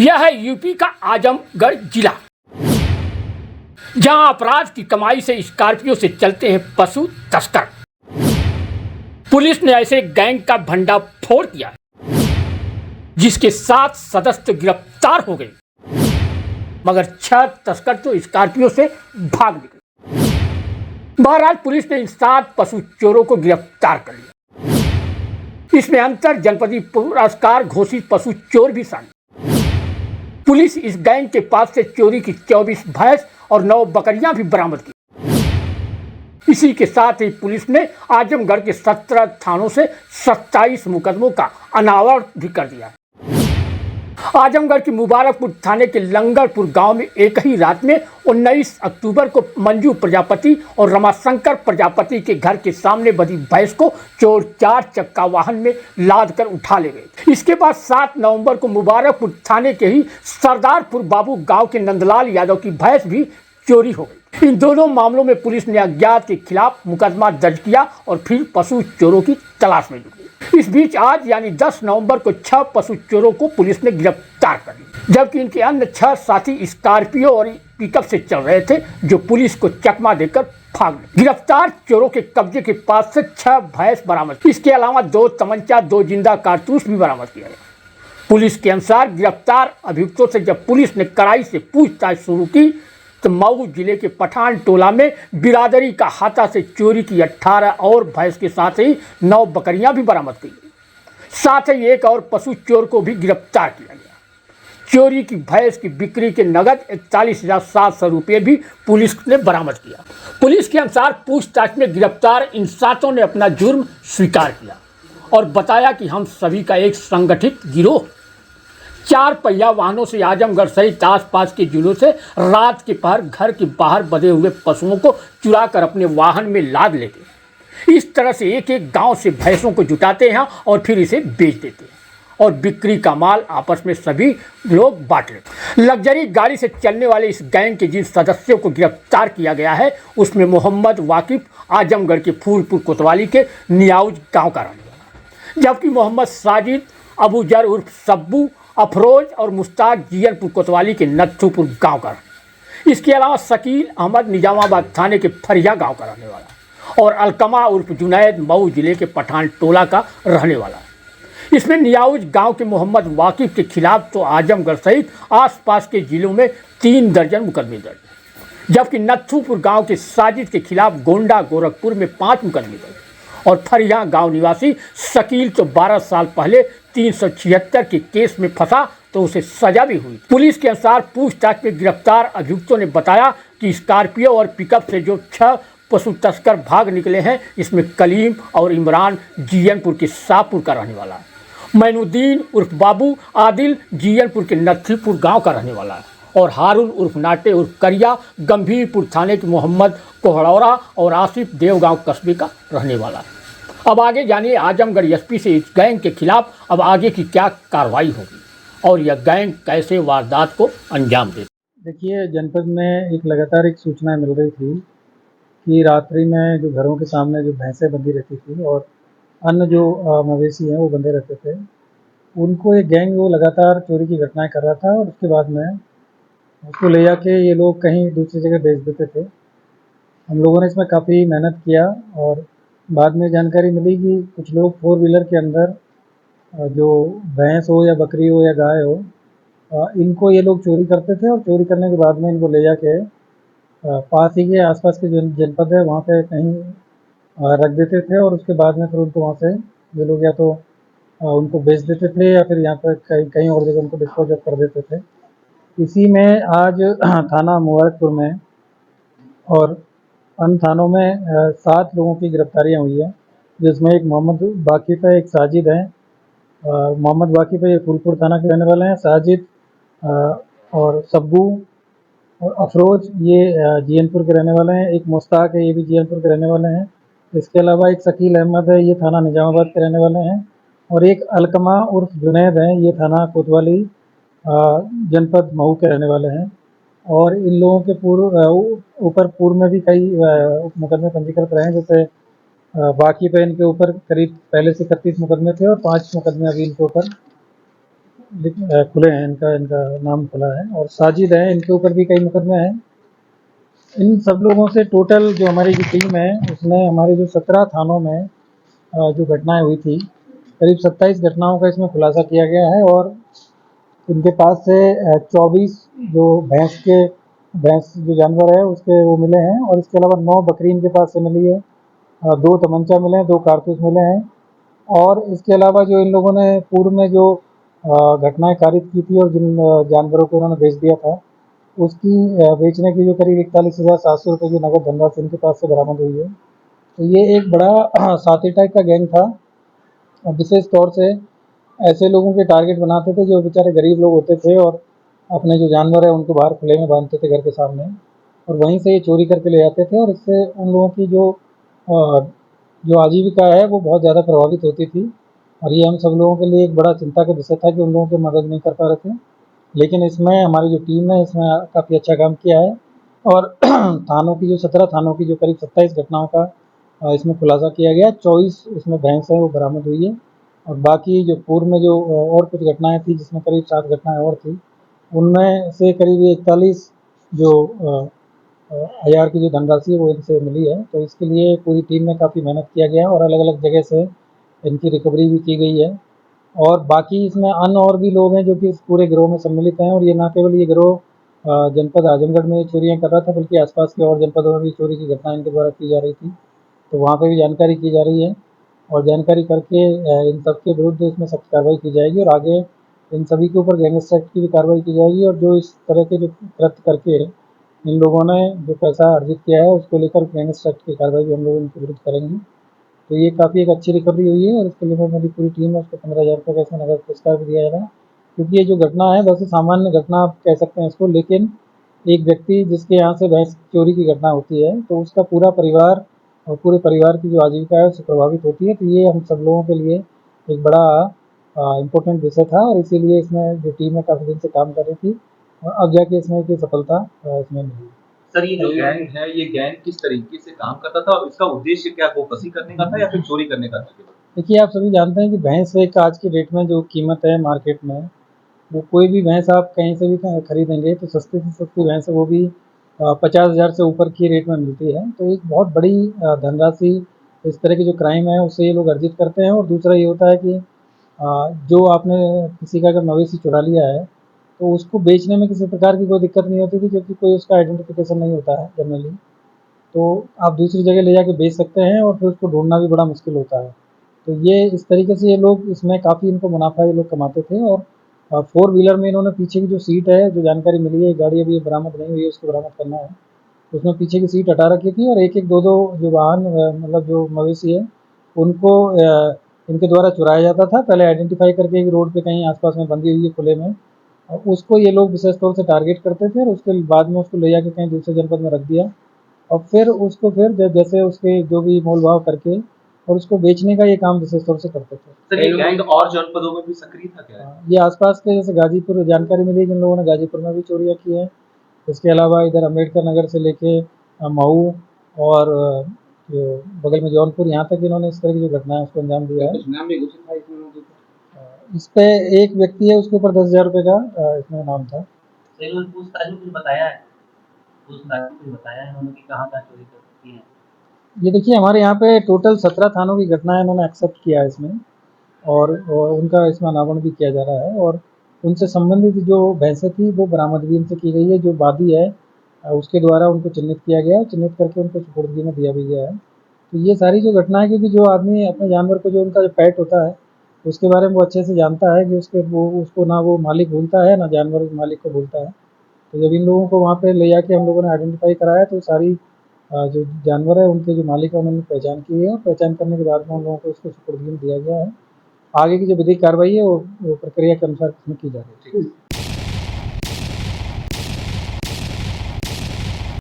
यह है यूपी का आजमगढ़ जिला, जहां अपराध की कमाई से स्कॉर्पियो से चलते हैं पशु तस्कर। पुलिस ने ऐसे गैंग का भंडाफोड़ किया जिसके 7 सदस्य गिरफ्तार हो गए, मगर 6 तस्कर तो स्कॉर्पियो से भाग निकले। बहरहाल पुलिस ने इन 7 पशु चोरों को गिरफ्तार कर लिया। इसमें अंतर जनपदीय पुरस्कार घोषित पशु चोर भी शामिल। पुलिस इस गैंग के पास से चोरी की 24 भैंस और 9 बकरियां भी बरामद की। इसी के साथ ही पुलिस ने आजमगढ़ के 17 थानों से 27 मुकदमों का अनावरण भी कर दिया। आजमगढ़ की मुबारकपुर थाने के लंगरपुर गांव में एक ही रात में 19 अक्टूबर को मंजू प्रजापति और रमाशंकर प्रजापति के घर के सामने बंधी भैंस को चोर 4 चक्का वाहन में लाद कर उठा ले गए। इसके बाद 7 नवंबर को मुबारकपुर थाने के ही सरदारपुर बाबू गांव के नंदलाल यादव की भैंस भी चोरी हो गई। इन दोनों मामलों में पुलिस ने अज्ञात के खिलाफ मुकदमा दर्ज किया और फिर पशु चोरों की तलाश में जुटी। इस बीच आज यानी 10 नवंबर को 6 पशु चोरों को पुलिस ने गिरफ्तार कर लिया, जबकि इनके अन्य 6 साथी स्कॉर्पियो और पिकअप से चल रहे थे, जो पुलिस को चकमा देकर भाग गए। गिरफ्तार चोरों के कब्जे के पास से 6 भैंस बरामद, इसके अलावा 2 तमंचा 2 जिंदा कारतूस भी बरामद किया गया। पुलिस के अनुसार गिरफ्तार अभियुक्तों से जब पुलिस ने कड़ाई से पूछताछ शुरू की तो मऊ जिले के पठान टोला में बिरादरी का हाथा से चोरी की 18 और भैंस के साथ ही 9 बकरियां भी बरामद की गई। साथ ही एक और पशु चोर को भी गिरफ्तार किया गया। चोरी की भैंस की बिक्री के नगद 41,700 रुपये भी पुलिस ने बरामद किया। पुलिस के अनुसार पूछताछ में गिरफ्तार इन 7 ने अपना जुर्म स्वीकार किया और बताया कि हम सभी का एक संगठित गिरोह 4 पहिया वाहनों से आजमगढ़ सहित आसपास के जिलों से रात के पहर घर के बाहर बंधे हुए पशुओं को चुरा कर अपने वाहन में लाद लेते। इस तरह से एक एक गांव से भैंसों को जुटाते हैं और फिर इसे बेच देते हैं और बिक्री का माल आपस में सभी लोग बांट लेते। लग्जरी गाड़ी से चलने वाले इस गैंग के जिन सदस्यों को गिरफ्तार किया गया है उसमें मोहम्मद वाकिफ आजमगढ़ के फूलपुर कोतवाली के नियाउज गाँव का रहने वाला, जबकि मोहम्मद साजिद अबू जर उर्फ सब्बू अफरोज और मुश्ताक जियनपुर कोतवाली के नत्थुपुर गांव का। इसके अलावा शकील अहमद निजामाबाद थाने के फरिया गांव का रहने वाला और अलकमा उर्फ जुनैद मऊ जिले के पठान टोला का रहने वाला। इसमें नियाउज गांव के मोहम्मद वाकिफ के खिलाफ तो आजमगढ़ सहित आसपास के जिलों में 3 दर्जन मुकदमे दर्ज, जबकि नत्थुपुर गांव के साजिद के खिलाफ गोंडा गोरखपुर में 5 मुकदमे दर्ज और फरिया गांव निवासी शकील तो 12 साल पहले 376 के केस में फंसा तो उसे सजा भी हुई। पुलिस के अनुसार पूछताछ में गिरफ्तार अभियुक्तों ने बताया कि स्कॉर्पियो और पिकअप से जो 6 पशु तस्कर भाग निकले हैं, इसमें कलीम और इमरान जियनपुर के शाहपुर का रहने वाला है, मैनुद्दीन उर्फ बाबू आदिल जियनपुर के नत्थीपुर गांव का रहने वाला है और हारून उर्फ नाटे उर्फ करिया गंभीरपुर थाने के मोहम्मद कोहड़ौरा और आसिफ देवगांव कस्बे का रहने वाला है। अब आगे जानिए आजमगढ़ एसपी से इस गैंग के खिलाफ अब आगे की क्या कार्रवाई होगी और यह गैंग कैसे वारदात को अंजाम देती। देखिए, जनपद में लगातार एक सूचना मिल रही थी कि रात्रि में जो घरों के सामने जो भैंसें बंधी रहती थी और अन्य जो मवेशी हैं वो बंधे रहते थे, उनको एक गैंग वो लगातार चोरी की घटनाएं कर रहा था और उसके बाद में उसको ले जाके ये लोग कहीं दूसरी जगह बेच देते थे। हम लोगों ने इसमें काफ़ी मेहनत किया और बाद में जानकारी मिली कि कुछ लोग 4 व्हीलर के अंदर जो भैंस हो या बकरी हो या गाय हो, इनको ये लोग चोरी करते थे और चोरी करने के बाद में इनको ले जाके पास ही के आसपास के जो जनपद है वहाँ पे कहीं रख देते थे और उसके बाद में फिर उनको वहाँ से ये लोग या तो उनको बेच देते थे या फिर यहाँ पर कहीं और जगह उनको डिस्पोज कर देते थे। इसी में आज थाना मुबारकपुर में और अन्य थानों में 7 लोगों की गिरफ्तारियां हुई है, जिसमें एक मोहम्मद वाकिफ है, एक साजिद है। मोहम्मद वाकिफ है, ये फूलपुर थाना के रहने वाले हैं। साजिद और सब्बू और अफरोज ये जियनपुर के रहने वाले हैं। एक मुश्ताक है, ये भी जियनपुर के रहने वाले हैं। इसके अलावा एक शकील अहमद है, ये थाना निजामाबाद के रहने वाले हैं और एक अलकमा उर्फ जुनैद है, ये थाना कोतवाली जनपद मऊ के रहने वाले हैं। और इन लोगों के पूर्व में भी कई मुकदमे पंजीकृत रहे हैं, जैसे वाकिफ है, इनके ऊपर करीब पहले से 31 मुकदमे थे और 5 मुकदमे अभी इनके ऊपर खुले हैं, इनका इनका नाम खुला है। और साजिद है, इनके ऊपर भी कई मुकदमे हैं। इन सब लोगों से टोटल जो हमारी जो टीम है उसने हमारे जो 17 थानों में जो घटनाएं हुई थी, करीब 27 घटनाओं का इसमें खुलासा किया गया है। और इनके पास से 24 जो भैंस जो जानवर है उसके वो मिले हैं। और इसके अलावा 9 बकरी इनके पास से मिली है, 2 तमंचा मिले हैं, 2 कारतूस मिले हैं। और इसके अलावा जो इन लोगों ने पूर्व में जो घटनाएं कारित की थी और जिन जानवरों को उन्होंने बेच दिया था, उसकी बेचने की जो करीब 41,700 रुपये की नगद धनराशि इनके पास से बरामद हुई है। तो ये एक बड़ा साथी टाइप का गैंग था। विशेष तौर से ऐसे लोगों के टारगेट बनाते थे जो बेचारे गरीब लोग होते थे और अपने जो जानवर है उनको बाहर खुले में बांधते थे घर के सामने, और वहीं से ये चोरी करके ले जाते थे। और इससे उन लोगों की जो आजीविका है वो बहुत ज़्यादा प्रभावित होती थी। और ये हम सब लोगों के लिए एक बड़ा चिंता का विषय था कि उन लोगों की मदद नहीं कर पा रहे थे। लेकिन इसमें हमारी जो टीम है इसमें काफ़ी अच्छा काम किया है। और थानों की जो 17 थानों की जो करीब 27 घटनाओं का इसमें खुलासा किया गया। 24 उसमें भैंस है वो बरामद हुई है। और बाकी जो पूर्व में जो और कुछ घटनाएं थी जिसमें करीब 7 घटनाएं और थी, उनमें से करीब 41 जो हजार की जो धनराशि है वो इनसे मिली है। तो इसके लिए पूरी टीम में काफ़ी मेहनत किया गया है और अलग अलग जगह से इनकी रिकवरी भी की गई है। और बाकी इसमें अन्य और भी लोग हैं जो कि इस पूरे गिरोह में सम्मिलित हैं। और ये ना केवल ये गिरोह जनपद आजमगढ़ में चोरियां कर रहा था, बल्कि आसपास के और जनपदों में भी चोरी की घटनाएं इनके द्वारा की जा रही थी। तो वहाँ पे भी जानकारी की जा रही है और जानकारी करके इन सब के विरुद्ध इसमें सख्त कार्रवाई की जाएगी। और आगे इन सभी के ऊपर गैंगस्टर एक्ट की भी कार्रवाई की जाएगी। और जो इस तरह के जो कृत्य करके इन लोगों ने जो पैसा अर्जित किया है उसको लेकर गैंगस्टर एक्ट की कार्रवाई भी हम लोग इनके विरुद्ध करेंगे। तो ये काफ़ी एक अच्छी रिकवरी हुई है और इसके लिए मेरी पूरी टीम है उसको 15,000 रुपये का इसमें नगद पुरस्कार भी दिया जा रहा है। क्योंकि ये जो घटना है वैसे सामान्य घटना आप कह सकते हैं इसको, लेकिन एक व्यक्ति जिसके यहाँ से भैंस चोरी की घटना होती है तो उसका पूरा परिवार और पूरे परिवार की जो आजीविका है उससे प्रभावित होती है। तो ये हम सब लोगों के लिए एक बड़ा इम्पोर्टेंट विषय था और इसीलिए इसमें जो टीम है काफ़ी दिन से काम कर रही थी और अब जाके इसमें की सफलता इसमें मिली। सर ये जो गैंग है ये गैंग किस तरीके से काम करता था और इसका उद्देश्य क्या गोपसी करने का था या फिर चोरी करने का था? देखिए, आप सभी जानते हैं कि भैंस एक आज की डेट में जो कीमत है मार्केट में, वो कोई भी भैंस आप कहीं से भी खरीदेंगे तो सस्ती से सस्ती भैंस है वो भी 50,000 से ऊपर की रेट में मिलती है। तो एक बहुत बड़ी धनराशि इस तरह की जो क्राइम है उससे ये लोग अर्जित करते हैं। और दूसरा ये होता है कि जो आपने किसी का अगर मवेशी चुरा लिया है तो उसको बेचने में किसी प्रकार की कोई दिक्कत नहीं होती थी, क्योंकि कोई उसका आइडेंटिफिकेशन नहीं होता है जनरली। तो आप दूसरी जगह ले जाके बेच सकते हैं और फिर उसको ढूंढना भी बड़ा मुश्किल होता है। तो ये इस तरीके से ये लोग इसमें काफ़ी इनको मुनाफा ये लोग कमाते थे। और 4 व्हीलर में इन्होंने पीछे की जो सीट है, जो जानकारी मिली है, गाड़ी अभी बरामद नहीं हुई है, उसको बरामद करना है, उसमें पीछे की सीट हटा रखी थी। और एक एक दो दो जो वाहन मतलब जो मवेशी है उनको इनके द्वारा चुराया जाता था। पहले आइडेंटिफाई करके एक रोड पे कहीं आसपास में बंधी हुई है खुले में, और उसको ये लोग विशेष तौर से टारगेट करते थे और उसके बाद में उसको ले जाके कहीं दूसरे जनपद में रख दिया और फिर उसको फिर जैसे उसके जो भी मोल भाव करके और उसको बेचने का ये काम विशेष तौर से करते थे। सर ये गैंग और जनपदों में भी सक्रिय था क्या? ये आसपास के जैसे गाजीपुर जानकारी मिली जिन लोगों ने गाजीपुर में भी चोरियाँ की हैं। इसके अलावा इधर अम्बेडकर नगर से लेके मऊ और जो बगल में जौनपुर, यहाँ तक इन्होंने इस तरह की जो घटना है उसको अंजाम दिया है। इस पे एक व्यक्ति है उसके ऊपर 10,000 रुपये का इसमें नाम था। पूछताछ में कुछ बताया है? पूछताछ में कुछ बताया है इन्होंने कि कहाँ चोरी की है? ये देखिए, हमारे यहाँ पे टोटल 17 थानों की घटनाएं इन्होंने एक्सेप्ट किया है इसमें, और उनका इसमें अनावरण भी किया जा रहा है। और उनसे संबंधित जो भैंसें थी वो बरामद भी इनसे की गई है। जो बादी है उसके द्वारा उनको चिन्हित किया गया है, चिन्हित करके उनको सुपुर्दगी में दिया भी गया है। तो ये सारी जो घटनाएं, क्योंकि जो आदमी अपने जानवर को, जो उनका जो पेट होता है, उसके बारे में वो अच्छे से जानता है कि उसको ना वो मालिक भूलता है ना जानवर मालिक को भूलता है। तो जब इन लोगों को वहाँ पे ले जाके हम लोगों ने आइडेंटिफाई कराया तो सारी जो जानवर है उनके जो मालिक है उन्होंने पहचान की है और पहचान करने के बाद में उन लोगों को इसको सुपुर्दगी में दिया गया है। आगे की जो विधिक कार्रवाई है वो प्रक्रिया के अनुसार इसमें की जा रही है।